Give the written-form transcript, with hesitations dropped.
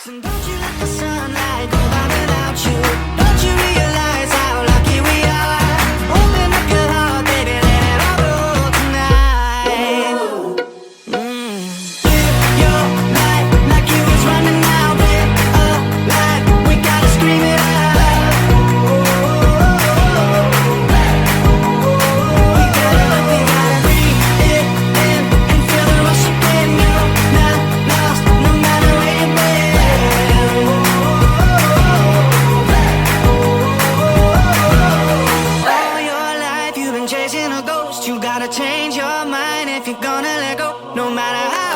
So don't you let the sunlight go by without you. Don't you realize how lucky we are? Open up your heart, baby, let it all go tonight. Live your life like you was running out. Live alive, we gotta scream it out. We gotta breathe it in and feel the rush again. You're not lost, no matter where you've been. All your life you've been chasing a ghost. You gotta change your mind if you're gonna let go. No matter how